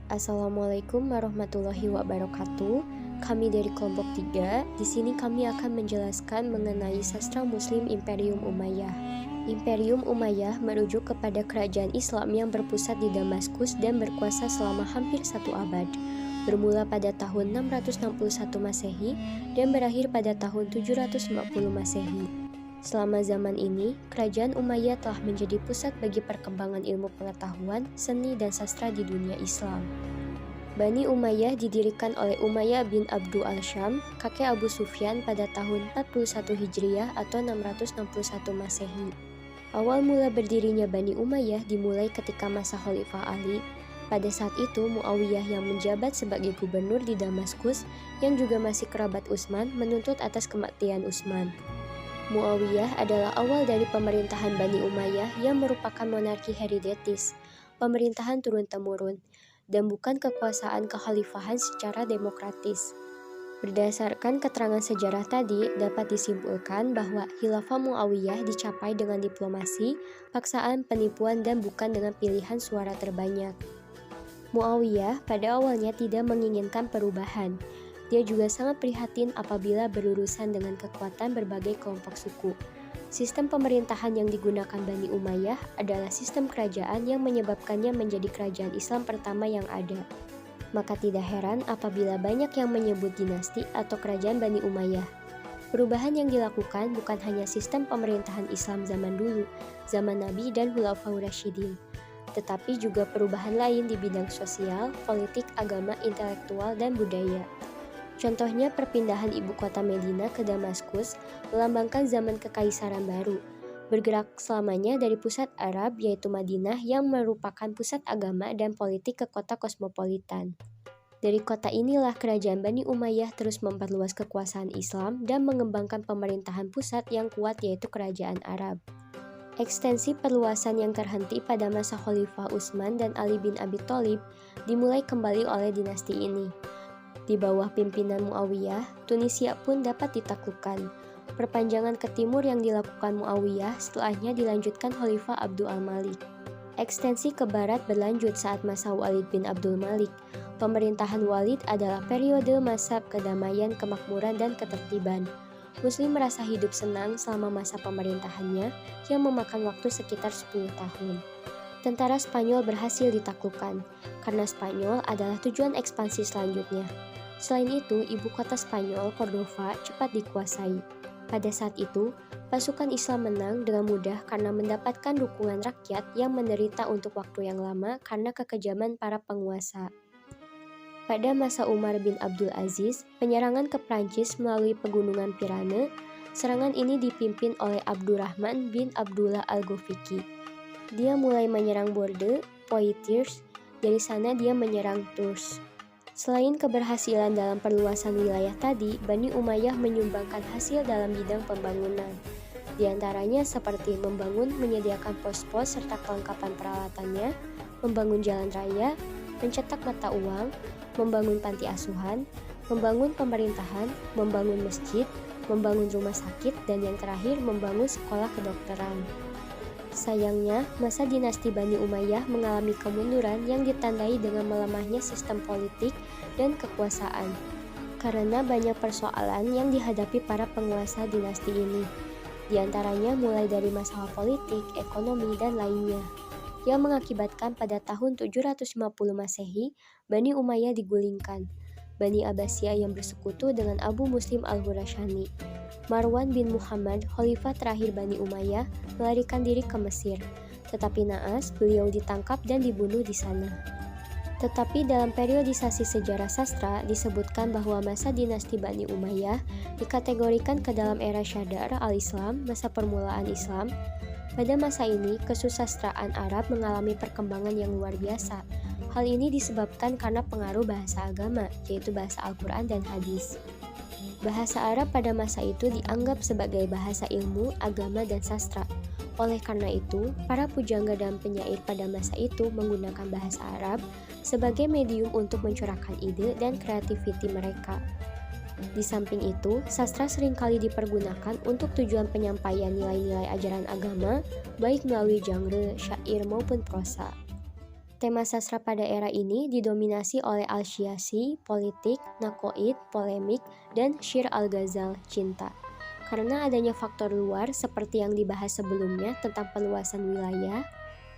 Assalamualaikum warahmatullahi wabarakatuh. Kami dari kelompok 3. Di sini kami akan menjelaskan mengenai sastra Muslim Imperium Umayyah. Imperium Umayyah merujuk kepada kerajaan Islam yang berpusat di Damaskus dan berkuasa selama hampir 1 abad, bermula pada tahun 661 Masehi dan berakhir pada tahun 750 Masehi. Selama zaman ini, kerajaan Umayyah telah menjadi pusat bagi perkembangan ilmu pengetahuan, seni, dan sastra di dunia Islam. Bani Umayyah didirikan oleh Umayyah bin Abdu al-Syam, kakek Abu Sufyan pada tahun 41 Hijriah atau 661 Masehi. Awal mula berdirinya Bani Umayyah dimulai ketika masa Khalifah Ali. Pada saat itu, Muawiyah yang menjabat sebagai gubernur di Damaskus, yang juga masih kerabat Utsman, menuntut atas kematian Utsman. Muawiyah adalah awal dari pemerintahan Bani Umayyah yang merupakan monarki hereditaris, pemerintahan turun-temurun, dan bukan kekuasaan kekhalifahan secara demokratis. Berdasarkan keterangan sejarah tadi, dapat disimpulkan bahwa khilafah Muawiyah dicapai dengan diplomasi, paksaan, penipuan, dan bukan dengan pilihan suara terbanyak. Muawiyah pada awalnya tidak menginginkan perubahan. Dia juga sangat prihatin apabila berurusan dengan kekuatan berbagai kelompok suku. Sistem pemerintahan yang digunakan Bani Umayyah adalah sistem kerajaan yang menyebabkannya menjadi kerajaan Islam pertama yang ada. Maka tidak heran apabila banyak yang menyebut dinasti atau kerajaan Bani Umayyah. Perubahan yang dilakukan bukan hanya sistem pemerintahan Islam zaman dulu, zaman Nabi dan Khulafaur Rasyidin, tetapi juga perubahan lain di bidang sosial, politik, agama, intelektual, dan budaya. Contohnya perpindahan ibu kota Medina ke Damaskus melambangkan zaman kekaisaran baru, bergerak selamanya dari pusat Arab yaitu Madinah yang merupakan pusat agama dan politik ke kota kosmopolitan. Dari kota inilah kerajaan Bani Umayyah terus memperluas kekuasaan Islam dan mengembangkan pemerintahan pusat yang kuat yaitu kerajaan Arab. Ekstensi perluasan yang terhenti pada masa Khalifah Utsman dan Ali bin Abi Thalib dimulai kembali oleh dinasti ini. Di bawah pimpinan Muawiyah, Tunisia pun dapat ditaklukkan. Perpanjangan ke timur yang dilakukan Muawiyah setelahnya dilanjutkan Khalifah Abdul Malik. Ekstensi ke barat berlanjut saat masa Walid bin Abdul Malik. Pemerintahan Walid adalah periode masa kedamaian, kemakmuran, dan ketertiban. Muslim merasa hidup senang selama masa pemerintahannya yang memakan waktu sekitar 10 tahun. Tentara Spanyol berhasil ditaklukkan, karena Spanyol adalah tujuan ekspansi selanjutnya. Selain itu, ibu kota Spanyol, Cordova, cepat dikuasai. Pada saat itu, pasukan Islam menang dengan mudah karena mendapatkan dukungan rakyat yang menderita untuk waktu yang lama karena kekejaman para penguasa. Pada masa Umar bin Abdul Aziz, penyerangan ke Prancis melalui pegunungan Pyrenees, serangan ini dipimpin oleh Abdurrahman bin Abdullah al-Ghafiqi. Dia mulai menyerang Bordeaux, Poitiers, dari sana dia menyerang Tours. Selain keberhasilan dalam perluasan wilayah tadi, Bani Umayyah menyumbangkan hasil dalam bidang pembangunan. Di antaranya seperti membangun, menyediakan pos-pos serta kelengkapan peralatannya, membangun jalan raya, mencetak mata uang, membangun panti asuhan, membangun pemerintahan, membangun masjid, membangun rumah sakit, dan yang terakhir membangun sekolah kedokteran. Sayangnya, masa dinasti Bani Umayyah mengalami kemunduran yang ditandai dengan melemahnya sistem politik dan kekuasaan, karena banyak persoalan yang dihadapi para penguasa dinasti ini. Di antaranya mulai dari masalah politik, ekonomi, dan lainnya, yang mengakibatkan pada tahun 750 Masehi, Bani Umayyah digulingkan. Bani Abbasiyah yang bersekutu dengan Abu Muslim al-Khurasani. Marwan bin Muhammad, khalifah terakhir Bani Umayyah, melarikan diri ke Mesir. Tetapi naas, beliau ditangkap dan dibunuh di sana. Tetapi dalam periodisasi sejarah sastra disebutkan bahwa masa dinasti Bani Umayyah dikategorikan ke dalam era Syadar al-Islam, masa permulaan Islam. Pada masa ini, kesusastraan Arab mengalami perkembangan yang luar biasa. Hal ini disebabkan karena pengaruh bahasa agama, yaitu bahasa Al-Quran dan hadis. Bahasa Arab pada masa itu dianggap sebagai bahasa ilmu, agama, dan sastra. Oleh karena itu, para pujangga dan penyair pada masa itu menggunakan bahasa Arab sebagai medium untuk mencurahkan ide dan kreativiti mereka. Di samping itu, sastra seringkali dipergunakan untuk tujuan penyampaian nilai-nilai ajaran agama, baik melalui genre, syair, maupun prosa. Tema sastra pada era ini didominasi oleh al-syiasi, politik, naqoid, polemik, dan syir al-ghazal, cinta. Karena adanya faktor luar seperti yang dibahas sebelumnya tentang perluasan wilayah,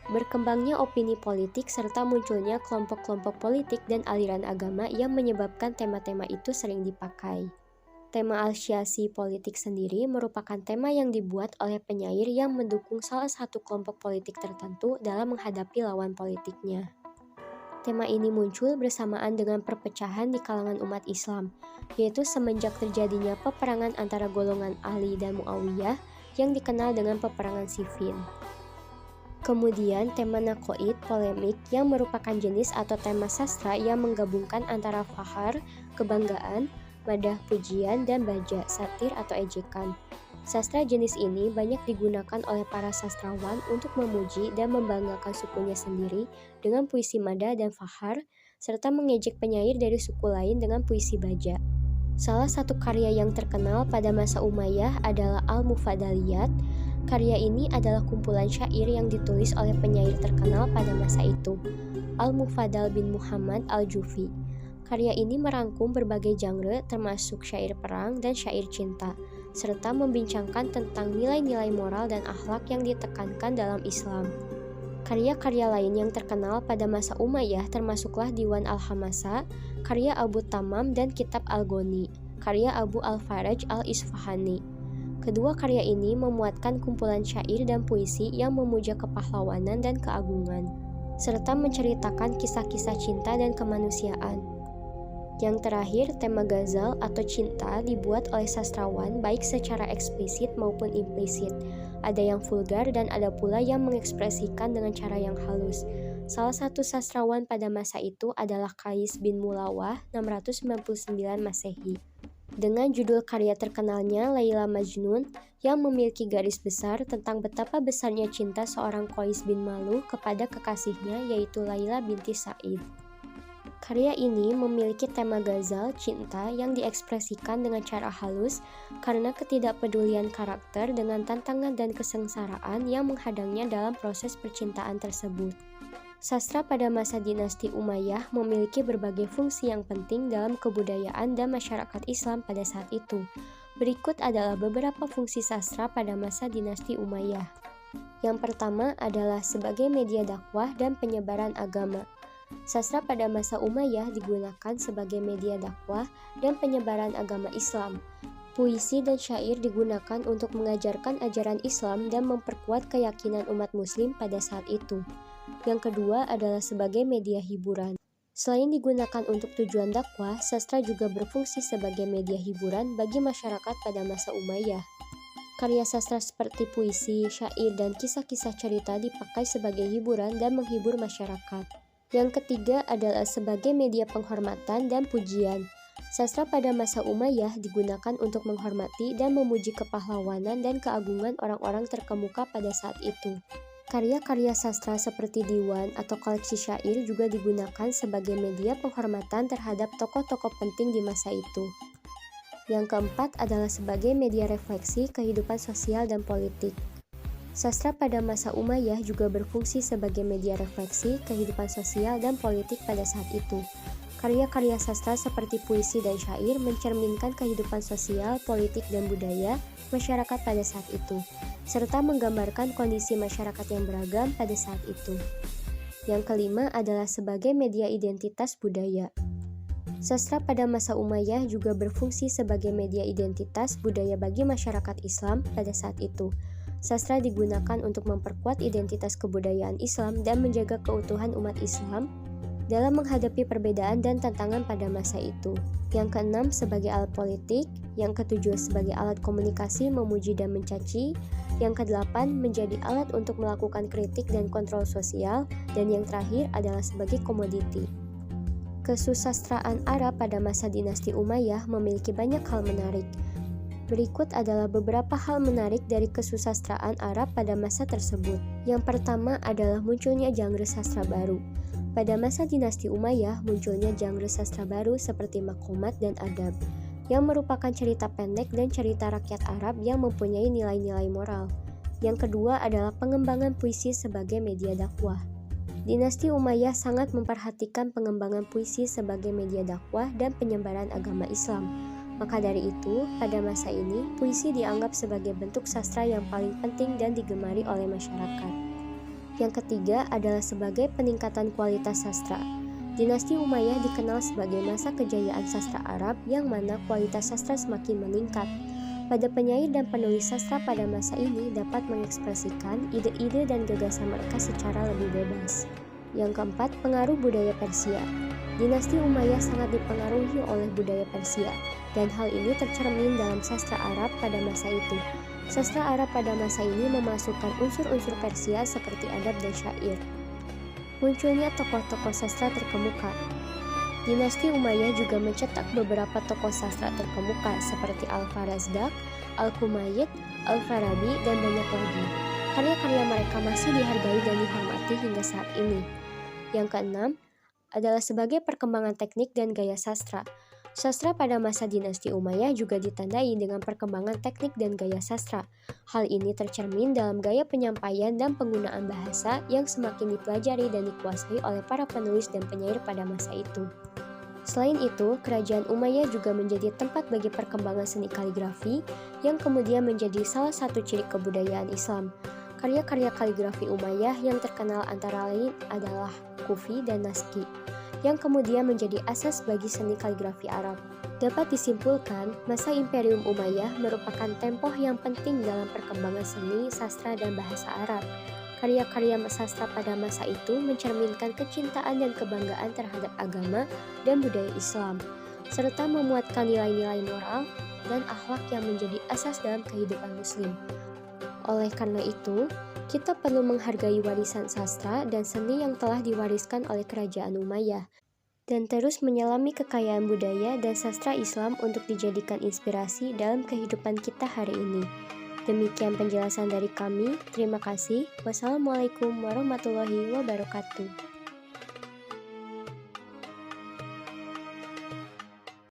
berkembangnya opini politik serta munculnya kelompok-kelompok politik dan aliran agama yang menyebabkan tema-tema itu sering dipakai. Tema al-syiasi politik sendiri merupakan tema yang dibuat oleh penyair yang mendukung salah satu kelompok politik tertentu dalam menghadapi lawan politiknya. Tema ini muncul bersamaan dengan perpecahan di kalangan umat Islam, yaitu semenjak terjadinya peperangan antara golongan Ali dan Muawiyah yang dikenal dengan peperangan Siffin. Kemudian tema naqoid, polemik, yang merupakan jenis atau tema sastra yang menggabungkan antara fahar, kebanggaan, madah, pujian, dan baja, satir atau ejekan. Sastra jenis ini banyak digunakan oleh para sastrawan untuk memuji dan membanggakan sukunya sendiri dengan puisi madah dan fahar, serta mengejek penyair dari suku lain dengan puisi baja. Salah satu karya yang terkenal pada masa Umayyah adalah Al-Mufadaliyat. Karya ini adalah kumpulan syair yang ditulis oleh penyair terkenal pada masa itu, Al-Mufadal bin Muhammad Al-Jufi. Karya ini merangkum berbagai genre termasuk syair perang dan syair cinta, serta membincangkan tentang nilai-nilai moral dan akhlak yang ditekankan dalam Islam. Karya-karya lain yang terkenal pada masa Umayyah termasuklah Diwan Al-Hamasa, karya Abu Tamam, dan Kitab Al-Ghani, karya Abu Al-Faraj Al-Isfahani. Kedua karya ini memuatkan kumpulan syair dan puisi yang memuja kepahlawanan dan keagungan, serta menceritakan kisah-kisah cinta dan kemanusiaan. Yang terakhir, tema ghazal atau cinta dibuat oleh sastrawan baik secara eksplisit maupun implisit. Ada yang vulgar dan ada pula yang mengekspresikan dengan cara yang halus. Salah satu sastrawan pada masa itu adalah Qais bin Mulawah 699 Masehi. Dengan judul karya terkenalnya Laila Majnun yang memiliki garis besar tentang betapa besarnya cinta seorang Qais bin Maluh kepada kekasihnya yaitu Laila binti Sa'id. Karya ini memiliki tema ghazal cinta yang diekspresikan dengan cara halus karena ketidakpedulian karakter dengan tantangan dan kesengsaraan yang menghadangnya dalam proses percintaan tersebut. Sastra pada masa dinasti Umayyah memiliki berbagai fungsi yang penting dalam kebudayaan dan masyarakat Islam pada saat itu. Berikut adalah beberapa fungsi sastra pada masa dinasti Umayyah. Yang pertama adalah sebagai media dakwah dan penyebaran agama. Sastra pada masa Umayyah digunakan sebagai media dakwah dan penyebaran agama Islam. Puisi dan syair digunakan untuk mengajarkan ajaran Islam dan memperkuat keyakinan umat muslim pada saat itu. Yang kedua adalah sebagai media hiburan. Selain digunakan untuk tujuan dakwah, sastra juga berfungsi sebagai media hiburan bagi masyarakat pada masa Umayyah. Karya sastra seperti puisi, syair, dan kisah-kisah cerita dipakai sebagai hiburan dan menghibur masyarakat. Yang ketiga adalah sebagai media penghormatan dan pujian. Sastra pada masa Umayyah digunakan untuk menghormati dan memuji kepahlawanan dan keagungan orang-orang terkemuka pada saat itu. Karya-karya sastra seperti diwan atau koleksi syair juga digunakan sebagai media penghormatan terhadap tokoh-tokoh penting di masa itu. Yang keempat adalah sebagai media refleksi kehidupan sosial dan politik. Sastra pada masa Umayyah juga berfungsi sebagai media refleksi kehidupan sosial dan politik pada saat itu. Karya-karya sastra seperti puisi dan syair mencerminkan kehidupan sosial, politik, dan budaya masyarakat pada saat itu, serta menggambarkan kondisi masyarakat yang beragam pada saat itu. Yang kelima adalah sebagai media identitas budaya. Sastra pada masa Umayyah juga berfungsi sebagai media identitas budaya bagi masyarakat Islam pada saat itu. Sastra digunakan untuk memperkuat identitas kebudayaan Islam dan menjaga keutuhan umat Islam dalam menghadapi perbedaan dan tantangan pada masa itu. Yang keenam sebagai alat politik, yang ketujuh sebagai alat komunikasi memuji dan mencaci, yang kedelapan menjadi alat untuk melakukan kritik dan kontrol sosial, dan yang terakhir adalah sebagai komoditi. Kesusastraan Arab pada masa dinasti Umayyah memiliki banyak hal menarik. Berikut adalah beberapa hal menarik dari kesusastraan Arab pada masa tersebut. Yang pertama adalah munculnya genre sastra baru. Pada masa dinasti Umayyah munculnya genre sastra baru seperti maqamat dan adab, yang merupakan cerita pendek dan cerita rakyat Arab yang mempunyai nilai-nilai moral. Yang kedua adalah pengembangan puisi sebagai media dakwah. Dinasti Umayyah sangat memperhatikan pengembangan puisi sebagai media dakwah dan penyebaran agama Islam. Maka dari itu, pada masa ini, puisi dianggap sebagai bentuk sastra yang paling penting dan digemari oleh masyarakat. Yang ketiga adalah sebagai peningkatan kualitas sastra. Dinasti Umayyah dikenal sebagai masa kejayaan sastra Arab yang mana kualitas sastra semakin meningkat. Pada penyair dan penulis sastra pada masa ini dapat mengekspresikan ide-ide dan gagasan mereka secara lebih bebas. Yang keempat, pengaruh budaya Persia. Dinasti Umayyah sangat dipengaruhi oleh budaya Persia, dan hal ini tercermin dalam sastra Arab pada masa itu. Sastra Arab pada masa ini memasukkan unsur-unsur Persia seperti adab dan syair. Munculnya tokoh-tokoh sastra terkemuka. Dinasti Umayyah juga mencetak beberapa tokoh sastra terkemuka seperti Al-Farazdak, Al-Kumayyid, Al-Farabi, dan banyak lagi. Karya-karya mereka masih dihargai dan dihormati hingga saat ini. Yang keenam adalah sebagai perkembangan teknik dan gaya sastra. Sastra pada masa dinasti Umayyah juga ditandai dengan perkembangan teknik dan gaya sastra. Hal ini tercermin dalam gaya penyampaian dan penggunaan bahasa yang semakin dipelajari dan dikuasai oleh para penulis dan penyair pada masa itu. Selain itu, kerajaan Umayyah juga menjadi tempat bagi perkembangan seni kaligrafi yang kemudian menjadi salah satu ciri kebudayaan Islam. Karya-karya kaligrafi Umayyah yang terkenal antara lain adalah Kufi dan Naskhi, yang kemudian menjadi asas bagi seni kaligrafi Arab. Dapat disimpulkan, masa Imperium Umayyah merupakan tempoh yang penting dalam perkembangan seni, sastra, dan bahasa Arab. Karya-karya sastra pada masa itu mencerminkan kecintaan dan kebanggaan terhadap agama dan budaya Islam, serta memuatkan nilai-nilai moral dan akhlak yang menjadi asas dalam kehidupan Muslim. Oleh karena itu, kita perlu menghargai warisan sastra dan seni yang telah diwariskan oleh kerajaan Umayyah, dan terus menyelami kekayaan budaya dan sastra Islam untuk dijadikan inspirasi dalam kehidupan kita hari ini. Demikian penjelasan dari kami. Terima kasih. Wassalamualaikum warahmatullahi wabarakatuh.